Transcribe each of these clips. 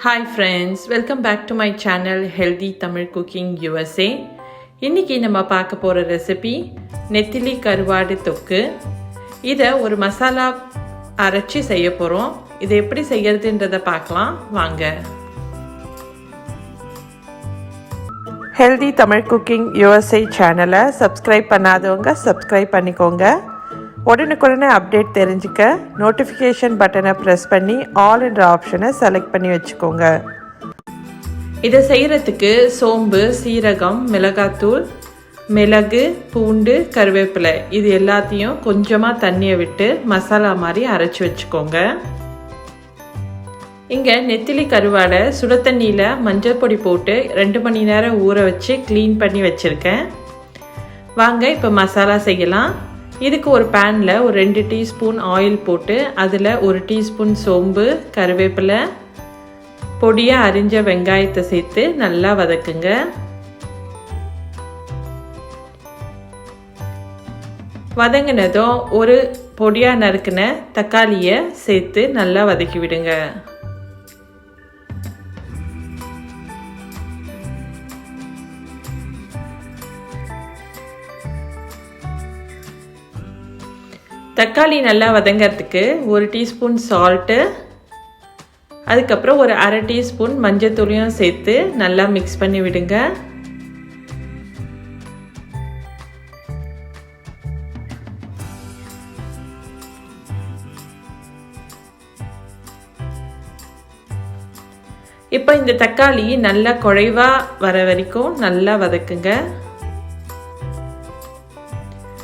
Hi friends, welcome back to my channel Healthy Tamil Cooking USA. இன்னைக்கு நம்ம பார்க்க போற ரெசிபி நெத்திலி கருவாடு தொக்கு. இத ஒரு மசாலா அரைச்சி செய்ய போறோம். இதை எப்படி செய்யறதுன்றதை பார்க்கலாம் வாங்க. Healthy Tamil Cooking USA சேனலை சப்ஸ்கிரைப் பண்ணாதவங்க சப்ஸ்கிரைப் பண்ணிக்கோங்க. உடனுக்குடனே அப்டேட் தெரிஞ்சுக்க நோட்டிஃபிகேஷன் பட்டனை ப்ரெஸ் பண்ணி ஆல் என்ற ஆப்ஷனை செலக்ட் பண்ணி வச்சுக்கோங்க. இதை செய்கிறதுக்கு சோம்பு, சீரகம், மிளகாத்தூள், மிளகு, பூண்டு, கருவேப்பிலை இது எல்லாத்தையும் கொஞ்சமாக தண்ணியை விட்டு மசாலா மாதிரி அரைச்சி வச்சுக்கோங்க. இங்கே நெத்திலி கருவாடை சுட தண்ணியில் மஞ்சள் பொடி போட்டு 2 மணி நேரம் ஊற வச்சு க்ளீன் பண்ணி வச்சுருக்கேன். வாங்க இப்போ மசாலா செய்யலாம். இதுக்கு ஒரு பேனில் ஒரு 2 டீஸ்பூன் ஆயில் போட்டு அதில் 1 டீஸ்பூன் சோம்பு, கருவேப்பிலை, பொடியாக அரிஞ்ச வெங்காயத்தை சேர்த்து நல்லா வதக்குங்க. வதங்கினதும் ஒரு பொடியாக நறுக்கின தக்காளியை சேர்த்து நல்லா வதக்கி விடுங்க. தக்காளி நல்லா வதங்கிறதுக்கு 1 டீஸ்பூன் சால்ட்டு, அதுக்கப்புறம் ஒரு 1/2 டீஸ்பூன் மஞ்சத்தூளையும் சேர்த்து நல்லா மிக்ஸ் பண்ணி விடுங்க. இப்போ இந்த தக்காளி நல்லா குழைவா வர வரைக்கும் நல்லா வதக்குங்க.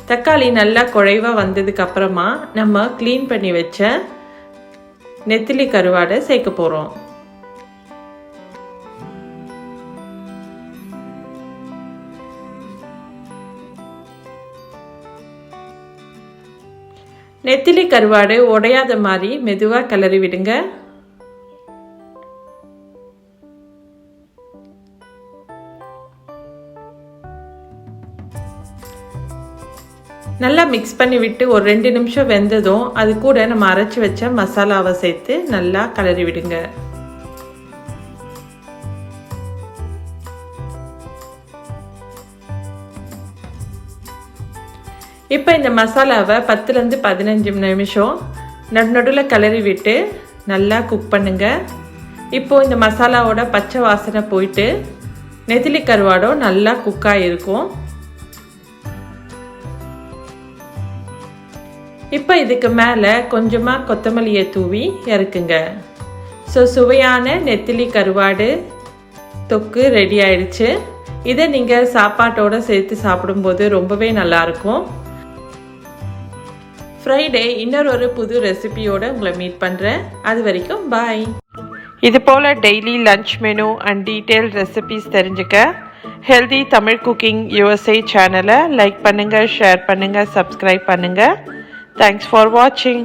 தக்காளி நல்லா குழைவாக வந்ததுக்கு அப்புறமா நம்ம க்ளீன் பண்ணி வச்ச நெத்திலி கருவாடை சேர்க்க போகிறோம். நெத்திலி கருவாடு உடையாத மாதிரி மெதுவாக கிளறி விடுங்க. நல்லா மிக்ஸ் பண்ணி விட்டு ஒரு 2 நிமிஷம் வெந்ததும் அது கூட நம்ம அரைச்சி வச்ச மசாலாவை சேர்த்து நல்லா கிளறி விடுங்க. இப்போ இந்த மசாலாவை 10லேருந்து 15 நிமிஷம் நடுநடுவில் கிளறி விட்டு நல்லா குக் பண்ணுங்க. இப்போ இந்த மசாலாவோட பச்சை வாசனை போயிட்டு நெத்திலி கருவாடும் நல்லா குக்காக இருக்கும். இப்போ இதுக்கு மேலே கொஞ்சமாக கொத்தமல்லியை தூவி இறக்குங்க. சுவையான நெத்திலி கருவாடு தொக்கு ரெடி ஆயிடுச்சு. இதை நீங்கள் சாப்பாட்டோடு சேர்த்து சாப்பிடும்போது ரொம்பவே நல்லாயிருக்கும். ஃப்ரைடே இன்னொரு புது ரெசிபியோடு உங்களை மீட் பண்ணுறேன். அது வரைக்கும் பாய். இது போல் daily lunch menu and detail recipes தெரிஞ்சுக்க ஹெல்தி தமிழ் குக்கிங் USA சேனலை லைக் பண்ணுங்கள், ஷேர் பண்ணுங்கள், சப்ஸ்கிரைப் பண்ணுங்கள். Thanks for watching.